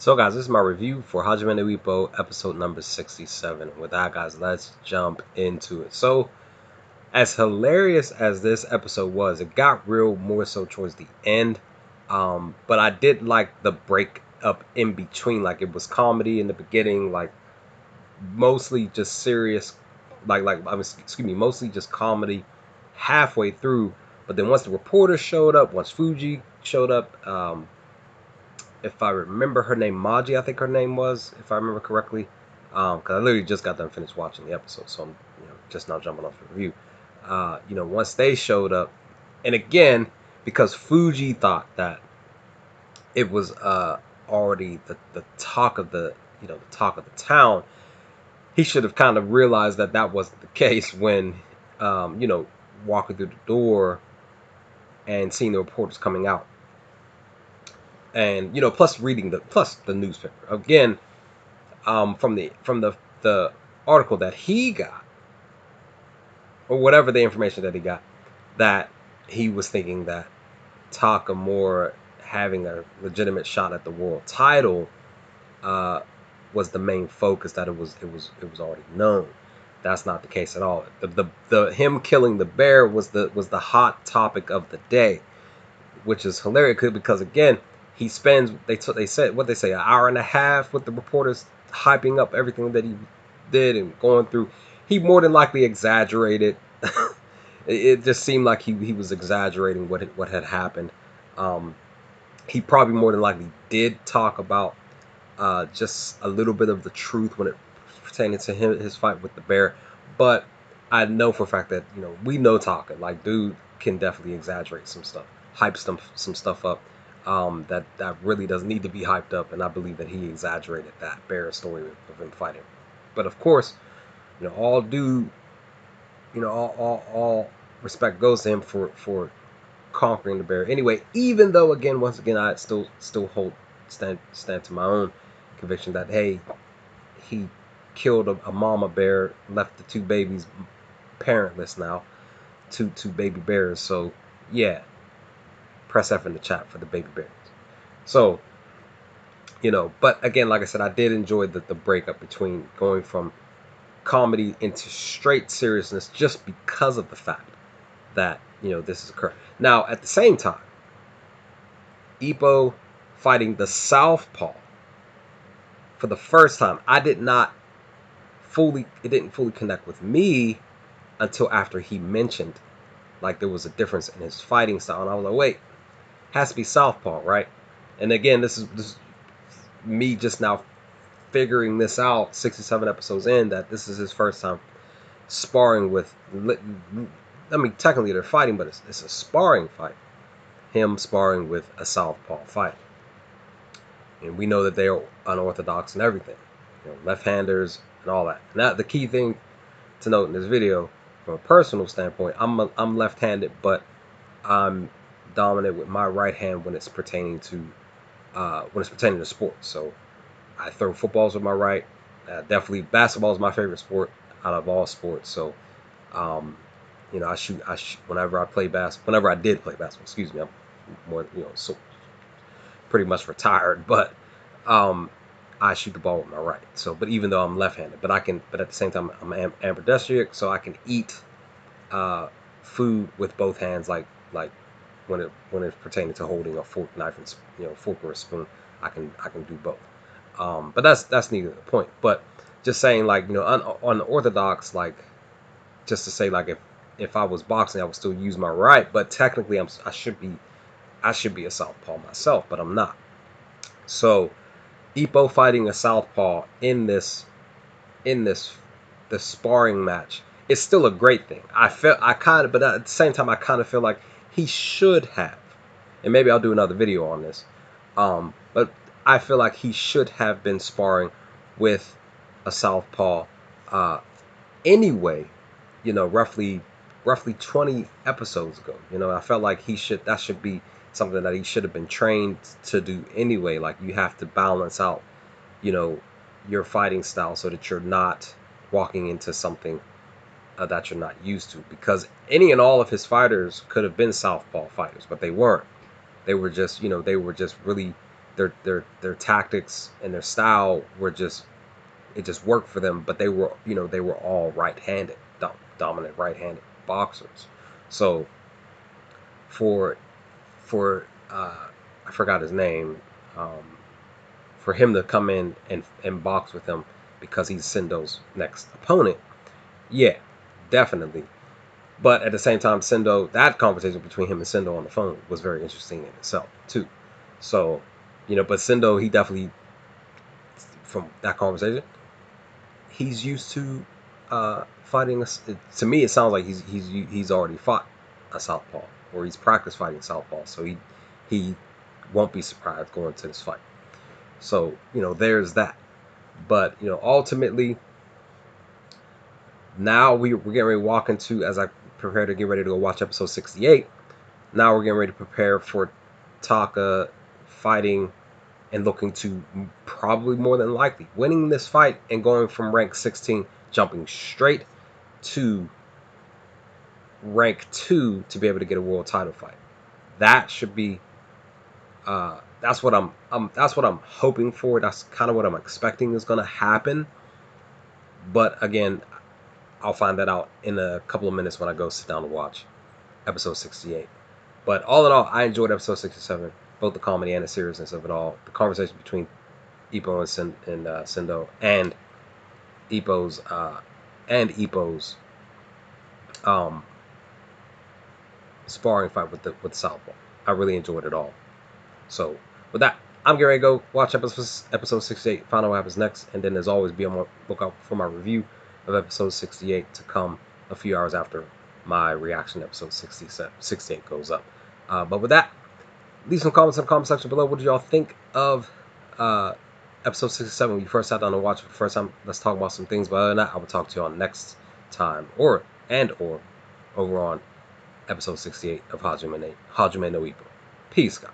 So guys, this is my review for Hajime no Ippo, episode number 67. With that, guys, let's jump into it. So, as hilarious as this episode was, it got real more so towards the end. But I did like the break up in between. Like, it was comedy in the beginning, like mostly just serious, mostly just comedy halfway through. But then once the reporter showed up, once Fuji showed up, if I remember her name, Maji, I think her name was, if I remember correctly. Because I literally just got done finished watching the episode, so I'm just now jumping off the review. Once they showed up, and again, because Fuji thought that it was already the talk of the talk of the town, he should have kind of realized that that wasn't the case when walking through the door and seeing the reporters coming out, and plus reading the newspaper again, from the article that he got, or whatever the information that he got, that he was thinking that Takamura having a legitimate shot at the world title was the main focus. That it was already known. That's not the case at all. The him killing the bear was the hot topic of the day, which is hilarious because again, he spends they said what they say, an hour and a half with the reporters hyping up everything that he did and going through. He more than likely exaggerated. It just seemed like he was exaggerating what had happened. He probably more than likely did talk about just a little bit of the truth when it pertaining to his fight with the bear, but I know for a fact that we know Taka, like, dude can definitely exaggerate some stuff, hype some stuff up that really doesn't need to be hyped up, and I believe that he exaggerated that bear story of him fighting. But of course, all due, all respect goes to him for conquering the bear. Anyway, even though once again, I still stand to my own conviction that, hey, he killed a mama bear, left the two babies parentless now, two baby bears. So yeah, press F in the chat for the baby bears. So but again, like I said, I did enjoy the breakup between going from comedy into straight seriousness, just because of the fact that this is occurring. Now at the same time, Ippo fighting the Southpaw for the first time, it didn't fully connect with me until after he mentioned, like, there was a difference in his fighting style, and I was like, wait, has to be Southpaw, right? And again, this is me just now figuring this out 67 episodes in, that this is his first time sparring with, I mean, technically they're fighting, but it's a sparring fight, him sparring with a Southpaw fighter. And we know that they are unorthodox and everything, left-handers and all that. Now, the key thing to note in this video, from a personal standpoint, I'm left-handed, but I'm dominant with my right hand when it's pertaining to sports. So I throw footballs with my right. Definitely, basketball is my favorite sport out of all sports. So, I shoot. Whenever I did play basketball. Excuse me, I'm more, so pretty much retired, but I shoot the ball with my right. So, but even though I'm left-handed, but at the same time, I'm ambidextric, so I can eat food with both hands, like when it's pertaining to holding a fork, knife, and fork or a spoon, I can do both. But that's neither the point. But just saying, like, on the orthodox, like, just to say, like, if I was boxing, I would still use my right, but technically I should be a southpaw myself, but I'm not. So Ippo fighting a southpaw in this the sparring match is still a great thing. But at the same time, I kind of feel like he should have, and maybe I'll do another video on this. But I feel like he should have been sparring with a southpaw anyway. Roughly 20 episodes ago. I felt like that should be something that he should have been trained to do anyway. Like, you have to balance out, your fighting style so that you're not walking into something that you're not used to. Because any and all of his fighters could have been southpaw fighters, but they weren't. They were just really their tactics and their style were just, it just worked for them. But they were, they were all right-handed, dominant right-handed boxers. So for I forgot his name. For him to come in and box with him because he's Sendo's next opponent, yeah, definitely. But at the same time, Sendo, that conversation between him and Sendo on the phone was very interesting in itself too. So, but Sendo, he definitely, from that conversation, he's used to fighting. To me, it sounds like he's already fought a southpaw, or he's practiced fighting southpaw. So he won't be surprised going to this fight. So there's that. But ultimately, now we're getting ready to walk into, as I prepare to get ready to go watch episode 68. Now we're getting ready to prepare for Taka fighting and looking to probably more than likely winning this fight and going from rank 16, jumping straight to rank 2 to be able to get a world title fight. That should be that's what I'm hoping for. That's kind of what I'm expecting is going to happen. But again, I'll find that out in a couple of minutes when I go sit down to watch episode 68. But all in all, I enjoyed episode 67, both the comedy and the seriousness of it all. The conversation between Ippo and Sendo, and Ippo's sparring fight with Southpaw. I really enjoyed it all. So with that, I'm getting ready to go watch episode 68, find out what happens next, and then as always, be on the lookout for my review of episode 68 to come a few hours after my reaction to episode 68 goes up. But with that, leave some comments in the comment section below. What did y'all think of episode 67 when you first sat down to watch it for the first time? Let's talk about some things. But other than that, I will talk to y'all next time, or over on episode 68 of Hajime no Ippo. Peace, guys.